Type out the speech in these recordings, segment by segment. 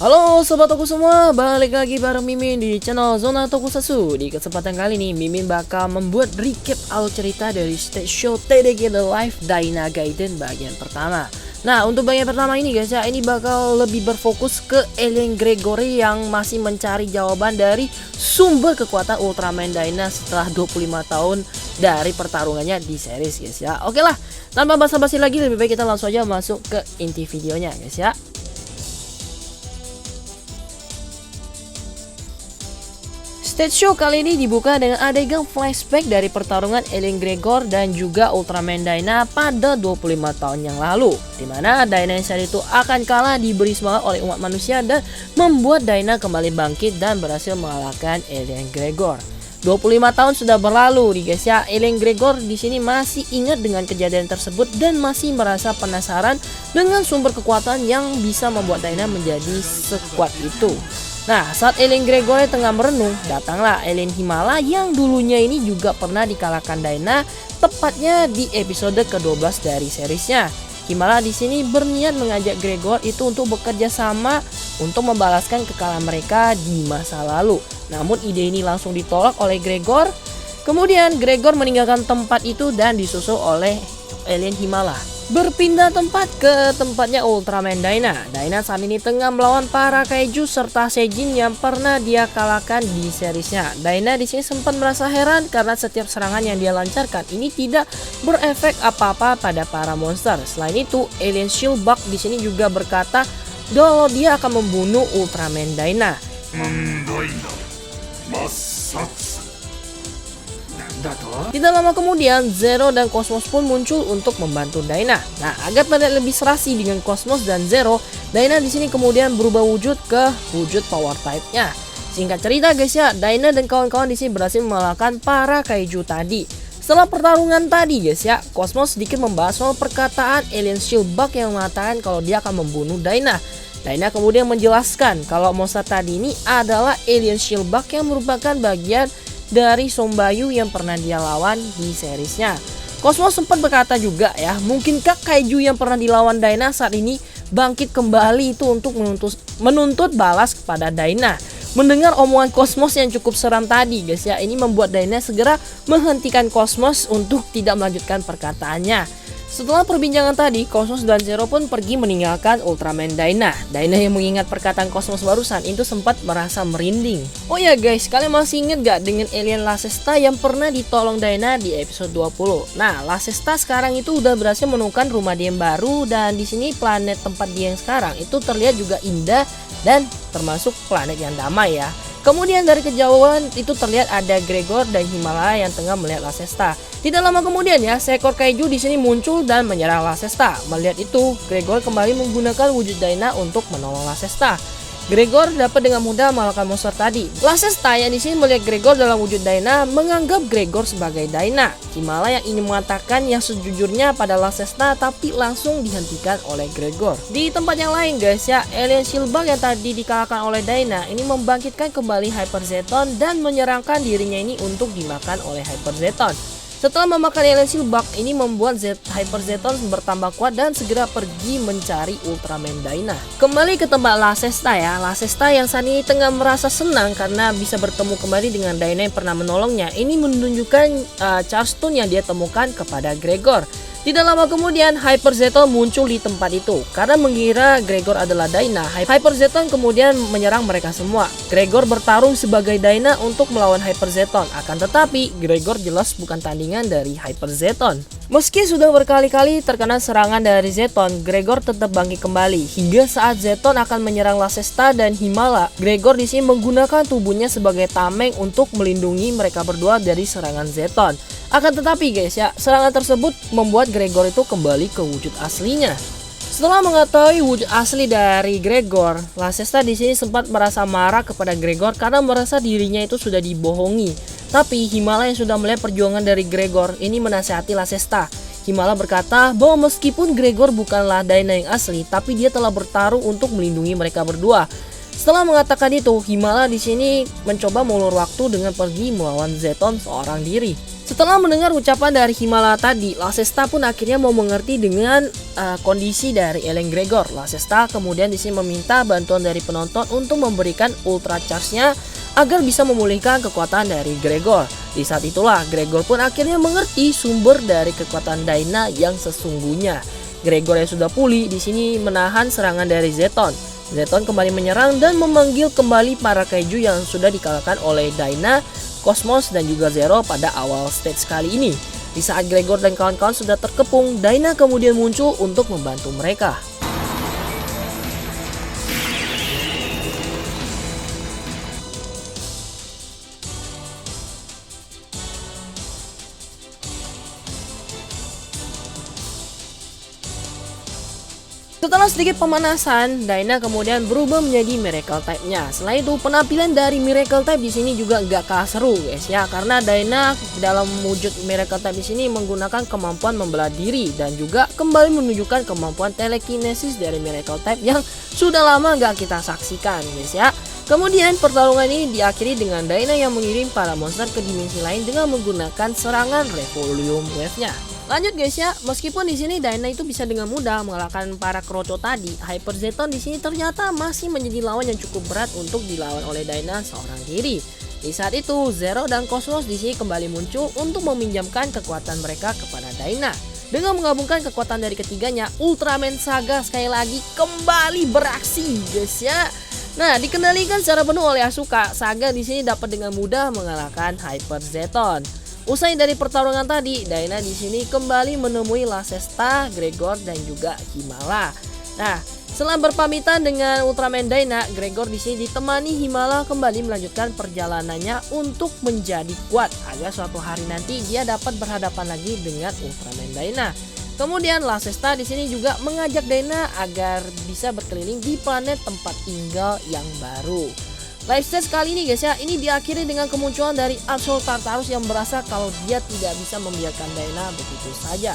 Halo sobat Toku semua, balik lagi bareng Mimin di channel Zona Tokusatsu. Di kesempatan kali ini Mimin bakal membuat recap alur cerita dari stage show TDG The Life Dyna Gaiden bagian pertama. Nah, untuk bagian pertama ini guys ya, ini bakal lebih berfokus ke Alien Gregory yang masih mencari jawaban dari sumber kekuatan Ultraman Dyna setelah 25 tahun dari pertarungannya di series guys ya. Oke lah, tanpa basa-basi lagi lebih baik kita langsung aja masuk ke inti videonya guys ya. Stage show kali ini dibuka dengan adegan flashback dari pertarungan Alien Gregor dan juga Ultraman Dyna pada 25 tahun yang lalu, dimana Dyna yang saat itu akan kalah diberi semangat oleh umat manusia dan membuat Dyna kembali bangkit dan berhasil mengalahkan Alien Gregor. 25 tahun sudah berlalu nih guys ya. Alien Gregor di sini masih ingat dengan kejadian tersebut dan masih merasa penasaran dengan sumber kekuatan yang bisa membuat Dyna menjadi sekuat itu. Nah, saat Alien Gregory tengah merenung, datanglah Alien Himala yang dulunya ini juga pernah dikalahkan Dyna, tepatnya di episode ke-12 dari seriesnya. Himala di sini berniat mengajak Gregor itu untuk bekerja sama untuk membalaskan kekalahan mereka di masa lalu. Namun ide ini langsung ditolak oleh Gregor. Kemudian Gregor meninggalkan tempat itu dan disusul oleh Alien Himala. Berpindah tempat ke tempatnya Ultraman Dyna. Dyna saat ini tengah melawan para kaiju serta Seijin yang pernah dia kalahkan di seriesnya. Dyna di sini sempat merasa heran karena setiap serangan yang dia lancarkan ini tidak berefek apa-apa pada para monster. Selain itu, Alien Shieldbug di sini juga berkata kalau dia akan membunuh Ultraman Dyna. Tidak lama kemudian, Zero dan Cosmos pun muncul untuk membantu Dyna. Nah, agar terlihat lebih serasi dengan Cosmos dan Zero, Dyna di sini kemudian berubah wujud ke wujud power type-nya. Singkat cerita guys ya, Dyna dan kawan-kawan di sini berhasil mengalahkan para kaiju tadi. Setelah pertarungan tadi guys ya, Cosmos sedikit membahas soal perkataan Alien Shieldbug yang mengatakan kalau dia akan membunuh Dyna. Dyna kemudian menjelaskan kalau monster tadi ini adalah Alien Shieldbug yang merupakan bagian dari Sombayu yang pernah dia lawan di seriesnya. Cosmos sempat berkata juga ya, mungkinkah kaiju yang pernah dilawan Dyna saat ini bangkit kembali itu untuk menuntut balas kepada Dyna. Mendengar omongan Cosmos yang cukup seram tadi guys ya, ini membuat Dyna segera menghentikan Cosmos untuk tidak melanjutkan perkataannya. Setelah perbincangan tadi, Cosmos dan Zero pun pergi meninggalkan Ultraman Dyna. Dyna yang mengingat perkataan Cosmos barusan itu sempat merasa merinding. Oh ya guys, kalian masih ingat gak dengan alien Lasesta yang pernah ditolong Dyna di episode 20? Nah, Lasesta sekarang itu udah berhasil menemukan rumah dia yang baru, dan di sini planet tempat dia yang sekarang itu terlihat juga indah dan termasuk planet yang damai ya. Kemudian dari kejauhan itu terlihat ada Gregor dan Himala yang tengah melihat Lasesta. Tidak lama kemudian ya, seekor kaiju di sini muncul dan menyerang Lasesta. Melihat itu, Gregor kembali menggunakan wujud Dyna untuk menolong Lasesta. Gregor dapat dengan mudah mengalahkan monster tadi. Lasesta yang di sini melihat Gregor dalam wujud Dyna menganggap Gregor sebagai Dyna. Himala yang ingin mengatakan yang sejujurnya pada Lasesta tapi langsung dihentikan oleh Gregor. Di tempat yang lain guys ya, Alien Shieldbug yang tadi dikalahkan oleh Dyna ini membangkitkan kembali Hyper Zeton dan menyerangkan dirinya ini untuk dimakan oleh Hyper Zeton. Setelah memakan Alien Shieldbug, ini membuat Hyper Zeton bertambah kuat dan segera pergi mencari Ultraman Dyna. Kembali ke tempat Lasesta ya, Lasesta yang saat ini tengah merasa senang karena bisa bertemu kembali dengan Dyna yang pernah menolongnya. Ini menunjukkan Charge Stone yang dia temukan kepada Gregor. Tidak lama kemudian Hyper Zeton muncul di tempat itu. Karena mengira Gregor adalah Dyna, Hyper Zeton kemudian menyerang mereka semua. Gregor bertarung sebagai Dyna untuk melawan Hyper Zeton. Akan tetapi Gregor jelas bukan tandingan dari Hyper Zeton. Meski sudah berkali-kali terkena serangan dari Zeton, Gregor tetap bangkit kembali. Hingga saat Zeton akan menyerang Lasesta dan Himala, Gregor di sini menggunakan tubuhnya sebagai tameng untuk melindungi mereka berdua dari serangan Zeton. Akan tetapi guys ya, serangan tersebut membuat Gregor itu kembali ke wujud aslinya. Setelah mengetahui wujud asli dari Gregor, Lasesta di sini sempat merasa marah kepada Gregor karena merasa dirinya itu sudah dibohongi. Tapi Himala yang sudah melihat perjuangan dari Gregor ini menasihati Lasesta. Himala berkata bahwa meskipun Gregor bukanlah Dyna yang asli, tapi dia telah bertarung untuk melindungi mereka berdua. Setelah mengatakan itu, Himala di sini mencoba mengulur waktu dengan pergi melawan Zeton seorang diri. Setelah mendengar ucapan dari Himala tadi, Lasesta pun akhirnya mau mengerti dengan kondisi dari Ellen Gregor. Lasesta kemudian di sini meminta bantuan dari penonton untuk memberikan ultra charge-nya agar bisa memulihkan kekuatan dari Gregor. Di saat itulah Gregor pun akhirnya mengerti sumber dari kekuatan Dyna yang sesungguhnya. Gregor yang sudah pulih di sini menahan serangan dari Zeton. Zeton kembali menyerang dan memanggil kembali para kaiju yang sudah dikalahkan oleh Dyna, Cosmos dan juga Zero pada awal stage kali ini. Di saat Gregor dan kawan-kawan sudah terkepung, Dyna kemudian muncul untuk membantu mereka. Setelah sedikit pemanasan, Dyna kemudian berubah menjadi Miracle Type-nya. Selain itu, penampilan dari Miracle Type di sini juga nggak kalah seru, guys ya, karena Dyna dalam wujud Miracle Type di sini menggunakan kemampuan membelah diri dan juga kembali menunjukkan kemampuan telekinesis dari Miracle Type yang sudah lama nggak kita saksikan, guys ya. Kemudian pertarungan ini diakhiri dengan Dyna yang mengirim para monster ke dimensi lain dengan menggunakan serangan Revolution Wave-nya. Lanjut guys ya, meskipun di sini Dyna itu bisa dengan mudah mengalahkan para Kroco tadi, Hyper Zeton di sini ternyata masih menjadi lawan yang cukup berat untuk dilawan oleh Dyna seorang diri. Di saat itu, Zero dan Cosmos di sini kembali muncul untuk meminjamkan kekuatan mereka kepada Dyna. Dengan menggabungkan kekuatan dari ketiganya, Ultraman Saga sekali lagi kembali beraksi guys ya. Nah, dikendalikan secara penuh oleh Asuka, Saga di sini dapat dengan mudah mengalahkan Hyper Zeton. Usai dari pertarungan tadi, Dyna di sini kembali menemui Lasesta, Gregor dan juga Himala. Nah, setelah berpamitan dengan Ultraman Dyna, Gregor di sini ditemani Himala kembali melanjutkan perjalanannya untuk menjadi kuat agar suatu hari nanti dia dapat berhadapan lagi dengan Ultraman Dyna. Kemudian Lasesta di sini juga mengajak Dyna agar bisa berkeliling di planet tempat tinggal yang baru. Live stage kali ini guys ya, ini diakhiri dengan kemunculan dari Absol Tartarus yang merasa kalau dia tidak bisa membiarkan Dyna begitu saja.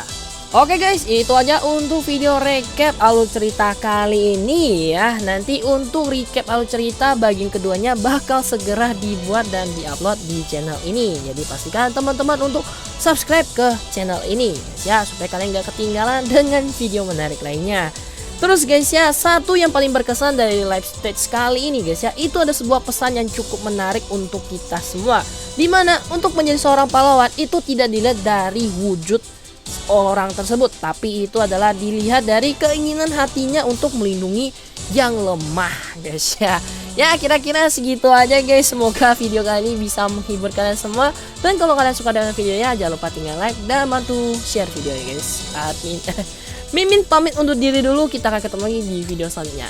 Oke guys, itu aja untuk video recap alur cerita kali ini ya. Nanti untuk recap alur cerita bagian keduanya bakal segera dibuat dan diupload di channel ini. Jadi pastikan teman-teman untuk subscribe ke channel ini ya, supaya kalian gak ketinggalan dengan video menarik lainnya. Terus guys ya, satu yang paling berkesan dari live stage kali ini guys ya, itu ada sebuah pesan yang cukup menarik untuk kita semua. Dimana untuk menjadi seorang pahlawan itu tidak dilihat dari wujud orang tersebut, tapi itu adalah dilihat dari keinginan hatinya untuk melindungi yang lemah guys ya. Ya kira-kira segitu aja guys, semoga video kali ini bisa menghibur kalian semua. Dan kalau kalian suka dengan videonya, jangan lupa tinggal like dan bantu share videonya guys. Mimin pamit undur diri dulu, kita akan ketemu lagi di video selanjutnya.